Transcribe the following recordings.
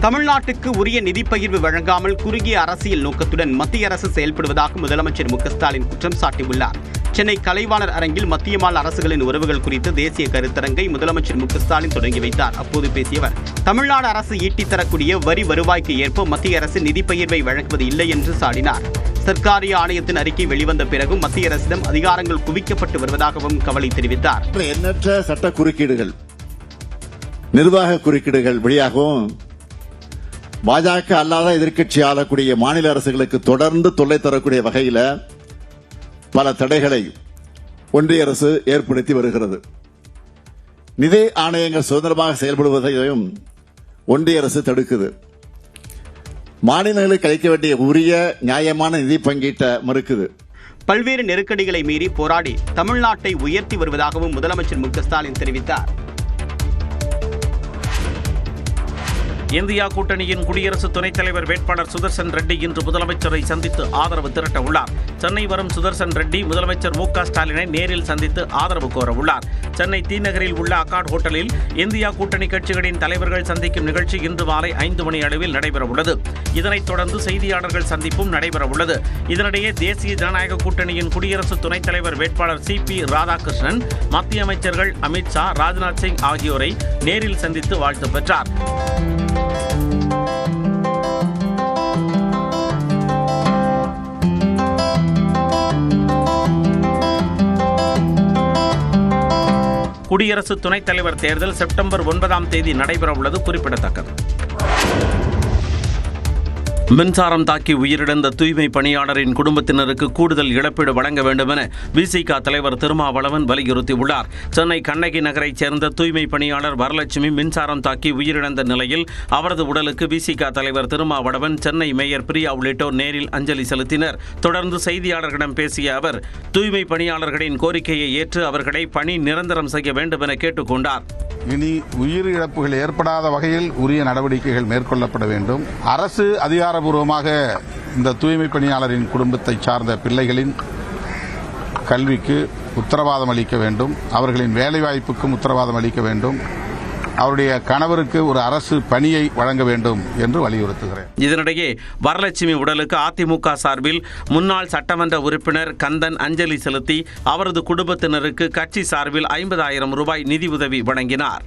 தமிழ்நாட்டுக்கு உரிய நிதி பகிர்வு வழங்காமல் குறுகிய அரசியல் நோக்கத்துடன் மத்திய அரசு செயல்படுவதாக முதலமைச்சர் மு.க.ஸ்டாலின் குற்றம் சாட்டியுள்ளார். சென்னை கலைவாணர் அரங்கில் மத்திய மாநில அரசுகளின் உறவுகள் குறித்து தேசிய கருத்தரங்கை முதலமைச்சர் மு.க.ஸ்டாலின் தொடங்கி வைத்தார். அப்போது பேசிய அவர், தமிழ்நாடு அரசு ஈட்டித் தரக்கூடிய வரி வருவாய்க்கு ஏற்ப மத்திய அரசு நிதி பகிர்வை வழங்குவது இல்லை என்று சாடினார். சர்க்காரிய ஆணையத்தின் அறிக்கை வெளிவந்த பிறகும் மத்திய அரசிடம் அதிகாரங்கள் குவிக்கப்பட்டு வருவதாகவும் கவலை தெரிவித்தார். எண்ணற்ற சட்ட குறுக்கீடுகள், நிர்வாக குறுக்கீடுகள் வழியாகவும் பாஜக அல்லாத எதிர்க்கட்சி ஆளக்கூடிய மாநில அரசுகளுக்கு தொடர்ந்து தொல்லை தரக்கூடிய வகையில் பல தடைகளை ஒன்றிய அரசு ஏற்படுத்தி வருகிறது. நிதி ஆணையங்கள் சுதந்திரமாக செயல்படுவதையும் ஒன்றிய அரசு தடுக்குது. மாநிலங்களுக்கு அளிக்க வேண்டிய உரிய நியாயமான நிதி பங்கீட்டை மறுக்குது. பல்வேறு நெருக்கடிகளை மீறி போராடி தமிழ்நாட்டை உயர்த்தி வருவதாகவும் முதலமைச்சர் மு.க.ஸ்டாலின் தெரிவித்தார். இந்தியா கூட்டணியின் குடியரசு துணைத் தலைவர் வேட்பாளர் சுதர்சன் ரெட்டி இன்று முதலமைச்சரை சந்தித்து ஆதரவு திரட்ட உள்ளார். சென்னை வரும் சுதர்சன் ரெட்டி முதலமைச்சர் மு.க.ஸ்டாலினை நேரில் சந்தித்து ஆதரவு கோர உள்ளார். சென்னை தீநகரில் உள்ள அக்கார்ட் ஹோட்டலில் இந்தியா கூட்டணி கட்சிகளின் தலைவர்கள் சந்திக்கும் நிகழ்ச்சி இன்று மாலை 5 மணி அளவில் நடைபெறவுள்ளது. இதனைத் தொடர்ந்து செய்தியாளர்கள் சந்திப்பும் நடைபெறவுள்ளது. இதனிடையே தேசிய ஜனநாயக கூட்டணியின் குடியரசு துணைத் தலைவர் வேட்பாளர் சி.பி. ராதாகிருஷ்ணன் மத்திய அமைச்சர்கள் அமித்ஷா, ராஜ்நாத் சிங் ஆகியோரை நேரில் சந்தித்து வாழ்த்து பெற்றார். குடியரசு துணைத் தலைவர் தேர்தல் செப்டம்பர் 9ஆம் தேதி நடைபெறவுள்ளது குறிப்பிடத்தக்கது. மின்சாரம் தாக்கி உயிரிழந்த தூய்மை பணியாளரின் குடும்பத்தினருக்கு கூடுதல் இழப்பீடு வழங்க வேண்டும் என விசிக தலைவர் திருமாவளவன் வலியுறுத்தியுள்ளார். சென்னை கண்ணகி நகரைச் சேர்ந்த தூய்மை பணியாளர் வரலட்சுமி மின்சாரம் தாக்கி உயிரிழந்த நிலையில் அவரது உடலுக்கு விசிக தலைவர் திருமாவளவன், சென்னை மேயர் பிரியா உள்ளிட்டோர் நேரில் அஞ்சலி செலுத்தினர். தொடர்ந்து செய்தியாளர்களிடம் பேசிய அவர், தூய்மை பணியாளர்களின் கோரிக்கையை ஏற்று அவர்களை பணி நிரந்தரம் செய்ய வேண்டும் என கேட்டுக் கொண்டார். இனி உயிரிழப்புகள் ஏற்படாத வகையில் உரிய நடவடிக்கைகள் மேற்கொள்ளப்பட வேண்டும். அரசு அதிகாரப்பூர்வமாக இந்த தூய்மை பணியாளரின் குடும்பத்தை சார்ந்த பிள்ளைகளின் கல்விக்கு உத்தரவாதம் அளிக்க வேண்டும். அவர்களின் வேலைவாய்ப்புக்கும் உத்தரவாதம் அளிக்க வேண்டும். அவருடைய கணவருக்கு ஒரு அரசு பணியை வழங்க வேண்டும் என்று வலியுறுத்துகிறேன். இதனிடையே வரலட்சுமி உடலுக்கு அதிமுக சார்பில் முன்னாள் சட்டமன்ற உறுப்பினர் கந்தன் அஞ்சலி செலுத்தி அவரது குடும்பத்தினருக்கு கட்சி சார்பில் 50,000 ரூபாய் நிதி உதவி வழங்கினார்.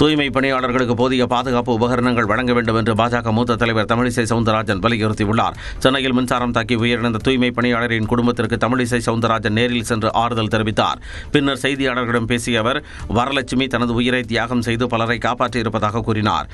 தூய்மை பணியாளர்களுக்கு போதிய பாதுகாப்பு உபகரணங்கள் வழங்க வேண்டும் என்று பாஜக மூத்த தலைவர் தமிழிசை சவுந்தரராஜன் வலியுறுத்தியுள்ளார். சென்னையில் மின்சாரம் தாக்கி உயிரிழந்த தூய்மை பணியாளரின் குடும்பத்திற்கு தமிழிசை சவுந்தரராஜன் நேரில் சென்று ஆறுதல் தெரிவித்தார். பின்னர் செய்தியாளர்களிடம் பேசிய அவர், வரலட்சுமி தனது உயிரை தியாகம் செய்து பலரை காப்பாற்றியிருப்பதாக கூறினார்.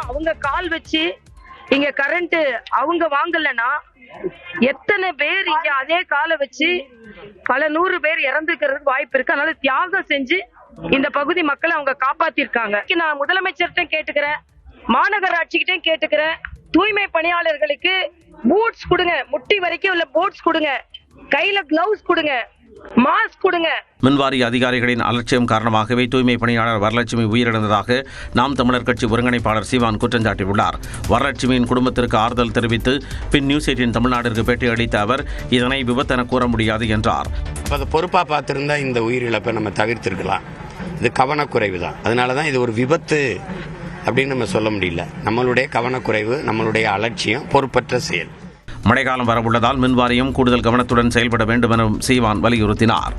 அவங்க கால் வச்சு இங்க கரண்ட் அவங்க வாங்கலன்னா எத்தனை பேர் இங்க அதே காலை வச்சு பல 100 பேர் இறந்துக்கிறதுக்கு வாய்ப்பு இருக்கு. அதனால தியாகம் செஞ்சு இந்த பகுதி மக்களை அவங்க காப்பாத்திருக்காங்க. நான் முதலமைச்சர்கிட்ட கேட்டுக்கிறேன், மாநகராட்சிகிட்டையும் கேட்டுக்கிறேன், தூய்மை பணியாளர்களுக்கு பூட்ஸ் கொடுங்க, முட்டி வரைக்கும் உள்ள பூட்ஸ் கொடுங்க, கையில கிளவுஸ் கொடுங்க, மாஸ்க் கொடுங்க. மின்வாரிய அதிகாரிகளின் அலட்சியம் காரணமாகவே தூய்மை பணியாளர் வரலட்சுமி உயிரிழந்ததாக நாம் தமிழர் கட்சி ஒருங்கிணைப்பாளர் சீவான் குற்றம் சாட்டியுள்ளார். வரலட்சுமியின் குடும்பத்திற்கு ஆறுதல் தெரிவித்து பின் நியூஸ் 18 தமிழ்நாட்டிற்கு பேட்டி அளித்த அவர், இதனை விபத்தென கூற முடியாது என்றார். அதை பொறுப்பாக பார்த்திருந்தா இந்த உயிரிழப்பை நம்ம தவிர்த்திருக்கலாம். இது கவனக்குறைவு தான். அதனால தான் இது ஒரு விபத்து அப்படின்னு நம்ம சொல்ல முடியல. நம்மளுடைய கவனக்குறைவு, நம்மளுடைய அலட்சியம், பொறுப்பற்ற செயல். மழைக்காலம் வரவுள்ளதால் மின்வாரியம் கூடுதல் கவனத்துடன் செயல்பட வேண்டும் என சீவான் வலியுறுத்தினார்.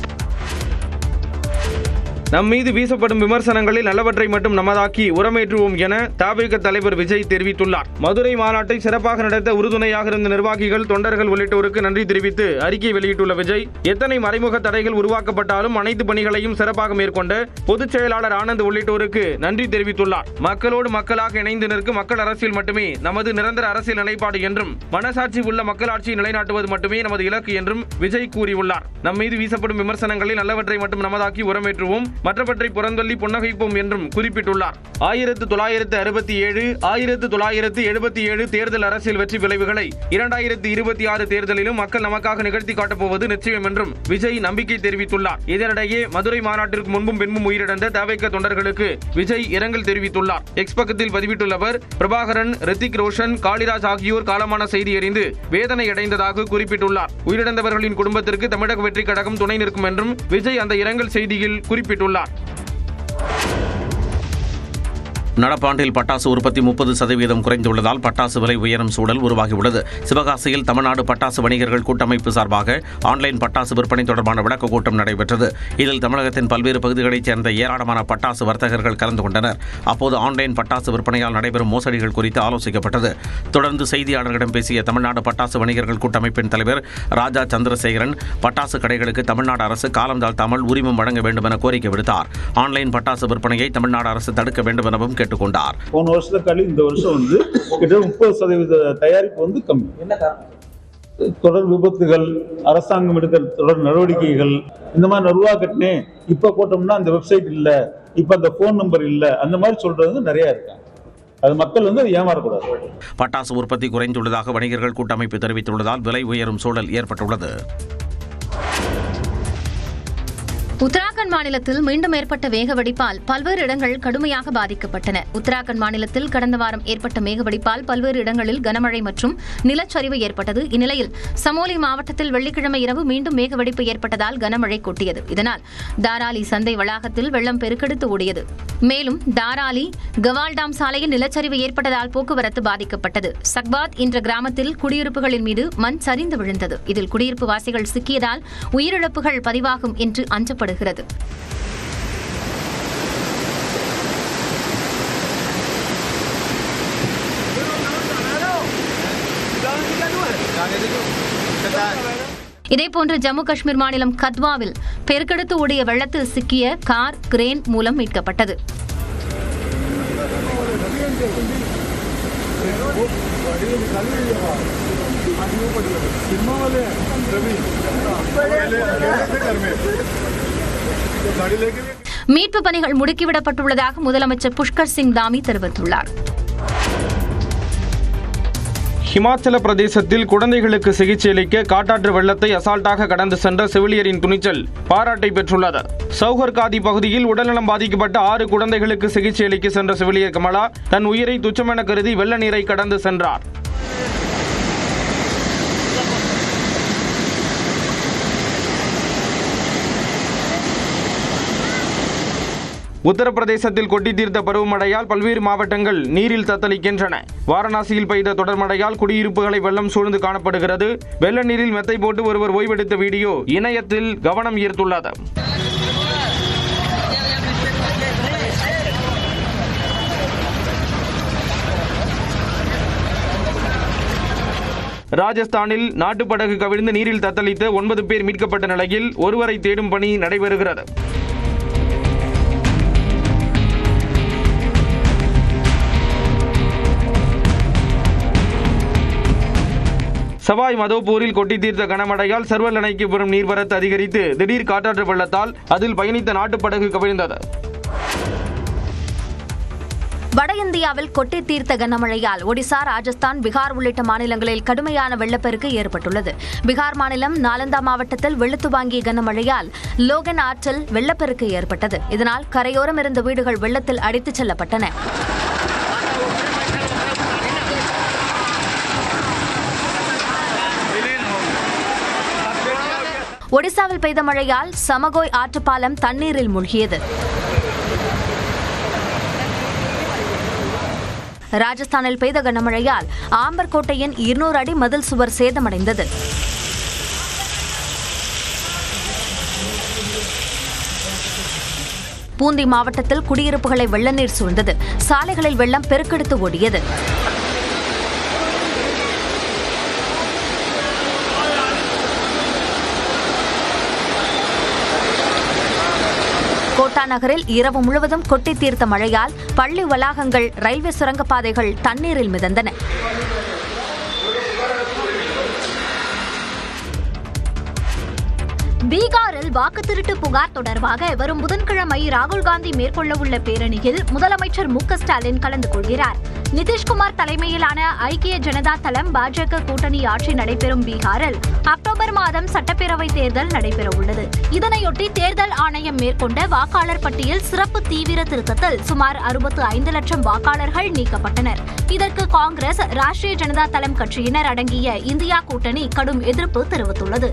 நம் மீது வீசப்படும் விமர்சனங்களில் நல்லவற்றை மட்டும் நமதாக்கி உரமேற்றுவோம் என தவிக தலைவர் விஜய் தெரிவித்துள்ளார். மதுரை மாநாட்டை சிறப்பாக நடத்த உறுதுணையாக இருந்த நிர்வாகிகள், தொண்டர்கள் உள்ளிட்டோருக்கு நன்றி தெரிவித்து அறிக்கை வெளியிட்டுள்ள விஜய், எத்தனை மறைமுக தடைகள் உருவாக்கப்பட்டாலும் அனைத்து பணிகளையும் சிறப்பாக மேற்கொண்ட பொதுச் செயலாளர் ஆனந்த் உள்ளிட்டோருக்கு நன்றி தெரிவித்துள்ளார். மக்களோடு மக்களாக இணைந்து நிற்கும் மக்கள் அரசியல் மட்டுமே நமது நிரந்தர அரசியல் நிலைப்பாடு என்றும், மனசாட்சி உள்ள மக்களாட்சியை நிலைநாட்டுவது மட்டுமே நமது இலக்கு என்றும் விஜய் கூறியுள்ளார். நம் மீது வீசப்படும் விமர்சனங்களில் நல்லவற்றை மட்டும் நமதாக்கி உரமேற்றுவோம், மற்றவற்றை புறந்தள்ளி புன்னகைப்போம் என்றும் குறிப்பிட்டுள்ளார். 1967, 1977 தேர்தல் அரசியல் வெற்றி விளைவுகளை 2026 தேர்தலிலும் மக்கள் நமக்காக நிகழ்த்தி காட்டப்போவது நிச்சயம் என்றும் விஜய் நம்பிக்கை தெரிவித்துள்ளார். இதனிடையே மதுரை மாநாட்டிற்கு முன்பும் பின்பும் உயிரிழந்த தவிக தொண்டர்களுக்கு விஜய் இரங்கல் தெரிவித்துள்ளார். எக்ஸ் பக்கத்தில் பதிவிட்டுள்ளவர், பிரபாகரன், ரித்திக் ரோஷன், காளிராஜ் ஆகியோர் காலமான செய்தி அறிந்து வேதனை அடைந்ததாக குறிப்பிட்டுள்ளார். உயிரிழந்தவர்களின் குடும்பத்திற்கு தமிழக வெற்றி கழகம் துணை நிற்கும் என்றும் விஜய் அந்த இரங்கல் செய்தியில் குறிப்பிட்டுள்ளார். நடப்பாண்டில் பட்டாசு உற்பத்தி 30% குறைந்துள்ளதால் பட்டாசு விலை உயரும் சூழல் உருவாகியுள்ளது. சிவகாசியில் தமிழ்நாடு பட்டாசு வணிகர்கள் கூட்டமைப்பு சார்பாக ஆன்லைன் பட்டாசு விற்பனை தொடர்பான விளக்க கூட்டம் நடைபெற்றது. இதில் தமிழகத்தின் பல்வேறு பகுதிகளைச் சேர்ந்த ஏராளமான பட்டாசு வர்த்தகர்கள் கலந்து கொண்டனர். அப்போது ஆன்லைன் பட்டாசு விற்பனையால் நடைபெறும் மோசடிகள் குறித்து ஆலோசிக்கப்பட்டது. தொடர்ந்து செய்தியாளர்களிடம் பேசிய தமிழ்நாடு பட்டாசு வணிகர்கள் கூட்டமைப்பின் தலைவர் ராஜா சந்திரசேகரன், பட்டாசு கடைகளுக்கு தமிழ்நாடு அரசு காலம் தாழ்த்தாமல் உரிமம் வழங்க வேண்டும் என கோரிக்கை விடுத்தார். ஆன்லைன் பட்டாசு விற்பனையை தமிழ்நாடு அரசு தடுக்க வேண்டும் எனவும் கேட்டுக்கொண்டார். போன வருஷத்தை கழி இந்த வருஷம் கிட்ட 30% தயாரிப்பு கம்மி. என்ன காரணம்? தொடர் விபத்துகள், அரசாங்கம் எடுக்கிற தொடர் நடவடிக்கைகள், இந்த மாதிரி ரூபா கட்டினேன் இப்ப போட்டோம்னா அந்த வெப்சைட் இல்ல, இப்ப அந்த போன் நம்பர் இல்ல, அந்த மாதிரி சொல்றது நிறைய இருக்காங்க. அது மக்கள் ஏமாறக்கூடாது. பட்டாசு உற்பத்தி குறைந்துள்ளதாக வணிகர்கள் கூட்டமைப்பு தெரிவித்துள்ளதால் விலை உயரும் சூழல் ஏற்பட்டுள்ளது. உத்தராகண்ட் மாநிலத்தில் மீண்டும் ஏற்பட்ட மேக வெடிப்பால் பல்வேறு இடங்கள் கடுமையாக பாதிக்கப்பட்டன. உத்தராகண்ட் மாநிலத்தில் கடந்த வாரம் ஏற்பட்ட மேக வெடிப்பால் பல்வேறு இடங்களில் கனமழை மற்றும் நிலச்சரிவு ஏற்பட்டது. இந்நிலையில் சமோலி மாவட்டத்தில் வெள்ளிக்கிழமை இரவு மீண்டும் மேக வெடிப்பு ஏற்பட்டதால் கனமழை கொட்டியது. இதனால் தாராலி சந்தை வளாகத்தில் வெள்ளம் பெருக்கெடுத்து ஓடியது. மேலும் தாராலி கவால்டாம் சாலையில் நிலச்சரிவு ஏற்பட்டதால் போக்குவரத்து பாதிக்கப்பட்டது. சக்பாத் என்ற கிராமத்தில் குடியிருப்புகளின் மீது மண் சரிந்து விழுந்தது. இதில் குடியிருப்பு வாசிகள் சிக்கியதால் உயிரிழப்புகள் பதிவாகும் என்று அஞ்சப்படுகிறது. இதேபோன்று ஜம்மு காஷ்மீர் மாநிலம் கத்வாவில் பெருக்கெடுத்து ஓடிய வெள்ளத்தில் சிக்கிய கார் கிரேன் மூலம் மீட்கப்பட்டது. மீட்பு பணிகள் முடுக்கிவிடப்பட்டுள்ளதாக முதலமைச்சர் புஷ்கர் சிங் தாமி தெரிவித்துள்ளார். ஹிமாச்சல பிரதேசத்தில் குழந்தைகளுக்கு சிகிச்சை அளிக்க காட்டாற்று வெள்ளத்தை அசால்ட்டாக கடந்து சென்ற செவிலியரின் துணிச்சல் பாராட்டை பெற்றுள்ளது. சௌகர்காதி பகுதியில் உடல்நலம் பாதிக்கப்பட்ட 6 குழந்தைகளுக்கு சிகிச்சை அளிக்க சென்ற செவிலியர் கமலா தன் உயிரை துச்சமென கருதி வெள்ள நீரை கடந்து சென்றார். உத்தரப்பிரதேசத்தில் கொட்டி தீர்த்த பருவமழையால் பல்வேறு மாவட்டங்கள் நீரில் தத்தளிக்கின்றன. வாரணாசியில் பெய்த தொடர் மழையால் குடியிருப்புகளை வெள்ளம் சூழ்ந்து காணப்படுகிறது. வெள்ள நீரில் மெத்தை போட்டு ஒருவர் ஓய்வெடுத்த வீடியோ இணையத்தில் கவனம் ஈர்த்துள்ளது. ராஜஸ்தானில் நாட்டுப்படகு கவிழ்ந்து நீரில் தத்தளித்த 9 பேர் மீட்கப்பட்ட நிலையில் ஒருவரை தேடும் பணி நடைபெறுகிறது. சவாய் மதோபூரில் கொட்டி தீர்த்த கனமழையால் சர்வல் அணைக்கு வரும் நீர்வரத்து அதிகரித்து திடீர் காற்றாற்று வெள்ளத்தால் அதில் பயணித்த நாட்டுப்படகு கவிழ்ந்தது. வட இந்தியாவில் கொட்டி தீர்த்த கனமழையால் ஒடிசா, ராஜஸ்தான், பீகார் உள்ளிட்ட மாநிலங்களில் கடுமையான வெள்ளப்பெருக்கு ஏற்பட்டுள்ளது. பீகார் மாநிலம் நாலந்தா மாவட்டத்தில் வெளுத்து வாங்கிய கனமழையால் லோகன் ஆற்றில் வெள்ளப்பெருக்கு ஏற்பட்டது. இதனால் கரையோரம் இருந்த வீடுகள் வெள்ளத்தில் அடித்துச் செல்லப்பட்டன. ஒடிசாவில் பெய்த மழையால் சமகோய் ஆற்றுப்பாலம் தண்ணீரில் மூழ்கியது. ராஜஸ்தானில் பெய்த கனமழையால் ஆம்பர் கோட்டையின் 200 அடி மதில் சுவர் சேதமடைந்தது. பூந்தி மாவட்டத்தில் குடியிருப்புகளை வெள்ள நீர் சூழ்ந்தது. சாலைகளில் வெள்ளம் பெருக்கெடுத்து ஓடியது. கோட்டா நகரில் இரவு முழுவதும் கொட்டி தீர்த்த மழையால் பள்ளி வளாகங்கள், ரயில்வே சுரங்கப்பாதைகள் தண்ணீரில் மிதந்தன. பீகாரில் வாக்கு திருட்டு புகார் தொடர்பாக வரும் புதன்கிழமை ராகுல் காந்தி மேற்கொள்ள உள்ள பேரணியில் முதலமைச்சர் மு.க. ஸ்டாலின் கலந்து கொள்கிறார். நிதிஷ்குமார் தலைமையிலான ஐக்கிய ஜனதா தளம் பாஜக கூட்டணி ஆட்சி நடைபெறும் பீகாரில் அக்டோபர் மாதம் சட்டப்பேரவை தேர்தல் நடைபெற உள்ளது. இதனையொட்டி தேர்தல் ஆணையம் மேற்கொண்ட வாக்காளர் பட்டியல் சிறப்பு தீவிர திருத்தத்தில் சுமார் 65 லட்சம் வாக்காளர்கள் நீக்கப்பட்டனர். இதற்கு காங்கிரஸ், ராஷ்டிரிய ஜனதா தளம் கட்சியினர் அடங்கிய இந்தியா கூட்டணி கடும் எதிர்ப்பு தெரிவித்துள்ளது.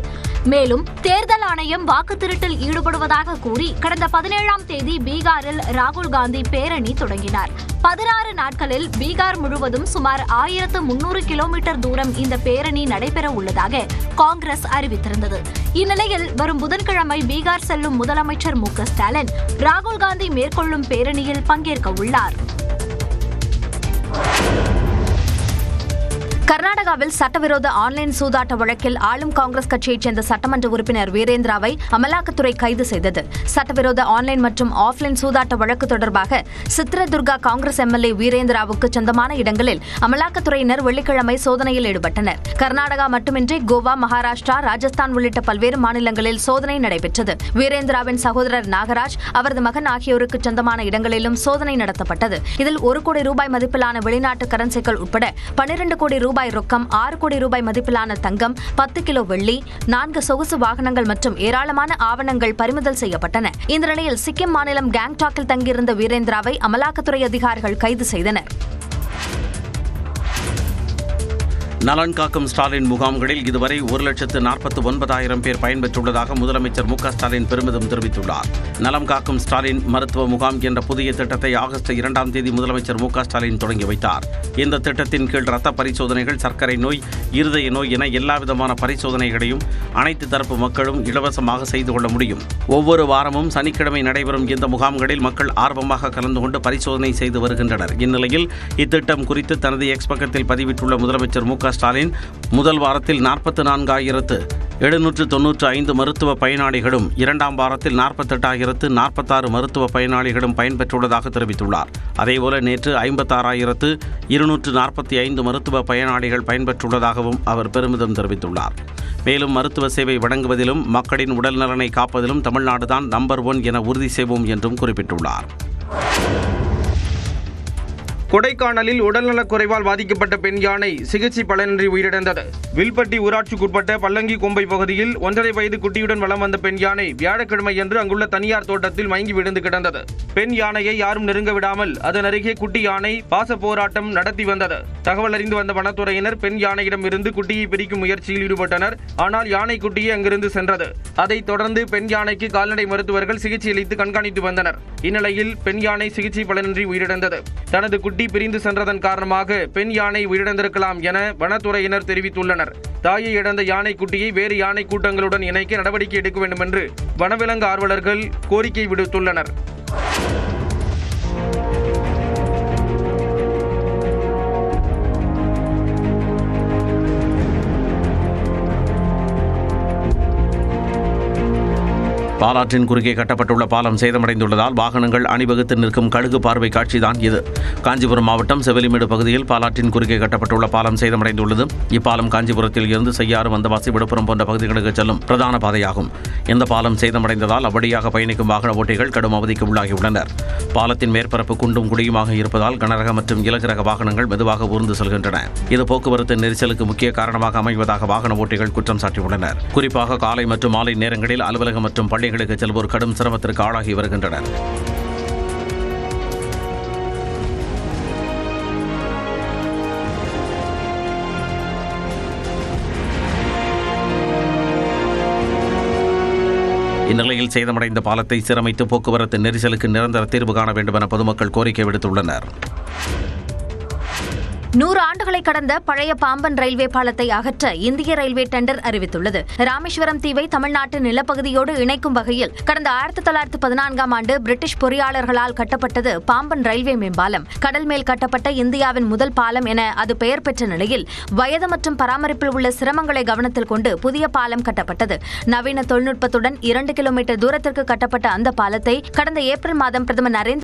மேலும் தேர்தல் ஆணையம் வாக்கு திருட்டில் ஈடுபடுவதாக கூறி கடந்த 17ஆம் தேதி பீகாரில் ராகுல் காந்தி பேரணி தொடங்கினார். 16 நாட்களில் பீகார் முழுவதும் சுமார் 1300 கிலோமீட்டர் தூரம் இந்த பேரணி நடைபெற உள்ளதாக காங்கிரஸ் அறிவித்திருந்தது. இந்நிலையில் வரும் புதன்கிழமை பீகார் செல்லும் முதலமைச்சர் மு.க.ஸ்டாலின் ராகுல் காந்தி மேற்கொள்ளும் பேரணியில் பங்கேற்க உள்ளார். கர்நாடகாவில் சட்டவிரோத ஆன்லைன் சூதாட்ட வழக்கில் ஆளும் காங்கிரஸ் கட்சியைச் சேர்ந்த சட்டமன்ற உறுப்பினர் வீரேந்திராவை அமலாக்கத்துறை கைது செய்தது. சட்டவிரோத ஆன்லைன் மற்றும் ஆஃப்லைன் சூதாட்ட வழக்கு தொடர்பாக சித்ரதுர்கா காங்கிரஸ் எம்எல்ஏ வீரேந்திராவுக்கு சொந்தமான இடங்களில் அமலாக்கத்துறையினர் வெள்ளிக்கிழமை சோதனையில் ஈடுபட்டனர். கர்நாடகா மட்டுமின்றி கோவா, மகாராஷ்டிரா, ராஜஸ்தான் உள்ளிட்ட பல்வேறு மாநிலங்களில் சோதனை நடைபெற்றது. வீரேந்திராவின் சகோதரர் நாகராஜ், அவரது மகன் ஆகியோருக்கு சொந்தமான இடங்களிலும் சோதனை நடத்தப்பட்டது. இதில் 1 கோடி ரூபாய் மதிப்பிலான வெளிநாட்டு கரன்சிகள் உட்பட 12 கோடி ரூபாய் ரொக்கம், 6 கோடி ரூபாய் மதிப்பிலான தங்கம், 10 கிலோ வெள்ளி, 4 சொகுசு வாகனங்கள் மற்றும் ஏராளமான ஆவணங்கள் பறிமுதல் செய்யப்பட்டன. இந்த நிலையில் சிக்கிம் மாநிலம் கேங்டாக்கில் தங்கியிருந்த வீரேந்திராவை அமலாக்கத்துறை அதிகாரிகள் கைது செய்தனர். நலன் காக்கும் ஸ்டாலின் முகாம்களில் இதுவரை 1,49,000 பேர் பயன்பெற்றுள்ளதாக முதலமைச்சர் மு.க.ஸ்டாலின் பெருமிதம் தெரிவித்துள்ளார். நலம் காக்கும் ஸ்டாலின் மருத்துவ முகாம் என்ற புதிய திட்டத்தை ஆகஸ்ட் 2ஆம் தேதி முதலமைச்சர் மு.க.ஸ்டாலின் தொடங்கி வைத்தார். இந்த திட்டத்தின் கீழ் ரத்த பரிசோதனைகள், சர்க்கரை நோய், இருதய நோய் என எல்லாவிதமான பரிசோதனைகளையும் அனைத்து தரப்பு மக்களும் இலவசமாக செய்து கொள்ள முடியும். ஒவ்வொரு வாரமும் சனிக்கிழமை நடைபெறும் இந்த முகாம்களில் மக்கள் ஆர்வமாக கலந்து கொண்டு பரிசோதனை செய்து வருகின்றனர். இந்நிலையில் இத்திட்டம் குறித்து தனது எக்ஸ் பக்கத்தில் பதிவிட்டுள்ள முதலமைச்சர் மு.க.ஸ்டாலின் முதல் வாரத்தில் 44,795 மருத்துவ பயனாளிகளும், 2ஆம் வாரத்தில் 48,046 மருத்துவ பயனாளிகளும் பயன்பெற்றுள்ளதாக தெரிவித்துள்ளார். அதேபோல நேற்று 56,245 மருத்துவ பயனாளிகள் பயன்பெற்றுள்ளதாகவும் அவர் பெருமிதம் தெரிவித்துள்ளார். மேலும் மருத்துவ சேவை வழங்குவதிலும் மக்களின் உடல் நலனை காப்பதிலும் தமிழ்நாடுதான் நம்பர் 1 என உறுதி செய்வோம் என்றும் குறிப்பிட்டுள்ளார். கொடைக்கானலில் உடல்நலக் குறைவால் பாதிக்கப்பட்ட பெண் யானை சிகிச்சை பலனின்றி உயிரிழந்தது. வில்பட்டி ஊராட்சிக்குட்பட்ட பல்லங்கி கொம்பை பகுதியில் 1.5 வயது குட்டியுடன் வலம் வந்த பெண் யானை வியாழக்கிழமையன்று அங்குள்ள தனியார் தோட்டத்தில் மயங்கி விழுந்து கிடந்தது. பெண் யானையை யாரும் நெருங்க விடாமல் அதன் அருகே குட்டி யானை பாச போராட்டம் நடத்தி வந்தது. தகவல் அறிந்து வந்த வனத்துறையினர் பெண் யானையிடம் இருந்து குட்டியை பிரிக்கும் முயற்சியில் ஈடுபட்டனர். ஆனால் யானை குட்டியே அங்கிருந்து சென்றது. அதைத் தொடர்ந்து பெண் யானைக்கு கால்நடை மருத்துவர்கள் சிகிச்சை அளித்து கண்காணித்து வந்தனர். இந்நிலையில் பெண் யானை சிகிச்சை பலனின்றி உயிரிழந்தது. தனது குட்டி பிரிந்து சென்றதன் காரணமாக பெண் யானை உயிரிழந்திருக்கலாம் என வனத்துறையினர் தெரிவித்துள்ளனர். தாயை இழந்த யானை குட்டியை வேறு யானை கூட்டங்களுடன் இணைக்க நடவடிக்கை எடுக்க வேண்டும் என்று வனவிலங்கு ஆர்வலர்கள் கோரிக்கை விடுத்துள்ளனர். பாலாற்றின் குறுக்கே கட்டப்பட்டுள்ள பாலம் சேதமடைந்துள்ளதால் வாகனங்கள் அணிவகுத்து நிற்கும் கழுகு பார்வை காட்சிதான் இது. காஞ்சிபுரம் மாவட்டம் செவிலிமேடு பகுதியில் பாலாற்றின் குறுக்கே கட்டப்பட்டுள்ள பாலம் சேதமடைந்துள்ளது. இப்பாலம் காஞ்சிபுரத்தில் இருந்து செய்யாறு, வந்தவாசி, விழுப்புரம் போன்ற பகுதிகளுக்கு செல்லும் பிரதான பாதையாகும். இந்த பாலம் சேதமடைந்ததால் அவ்வழியாக பயணிக்கும் வாகன ஓட்டிகள் கடும் அவதிக்கு உள்ளாகியுள்ளனர். பாலத்தின் மேற்பரப்பு குண்டும் குழியுமாக இருப்பதால் கனரக மற்றும் இலகுரக வாகனங்கள் மெதுவாக ஊர்ந்து செல்கின்றன. இது போக்குவரத்து நெரிசலுக்கு முக்கிய காரணமாக அமைவதாக வாகன ஓட்டிகள் குற்றம் சாட்டியுள்ளனர். குறிப்பாக காலை மற்றும் மாலை நேரங்களில் அலுவலகம் மற்றும் பள்ளிகளுக்கு செல்வோர் கடும் சிரமத்திற்கு ஆளாகி வருகின்றனர். இந்நிலையில் சேதமடைந்த பாலத்தை சீரமைத்து போக்குவரத்து நெரிசலுக்கு நிரந்தர தீர்வு காண வேண்டும் என பொதுமக்கள் கோரிக்கை விடுத்துள்ளனர். 100 ஆண்டுகளை கடந்த பழைய பாம்பன் ரயில்வே பாலத்தை அகற்ற இந்திய ரயில்வே டெண்டர் அறிவித்துள்ளது. ராமேஸ்வரம் தீவை தமிழ்நாட்டு நிலப்பகுதியோடு இணைக்கும் வகையில் கடந்த 1914ஆம் ஆண்டு பிரிட்டிஷ் பொறியாளர்களால் கட்டப்பட்டது பாம்பன் ரயில்வே மேம்பாலம். கடல் மேல் கட்டப்பட்ட இந்தியாவின் முதல் பாலம் என அது பெயர் பெற்ற நிலையில் வயது மற்றும் பராமரிப்பில் உள்ள சிரமங்களை கவனத்தில் கொண்டு புதிய பாலம் கட்டப்பட்டது. நவீன தொழில்நுட்பத்துடன் 2 கிலோமீட்டர் தூரத்திற்கு கட்டப்பட்ட அந்த பாலத்தை கடந்த ஏப்ரல் மாதம் பிரதமர் நரேந்திர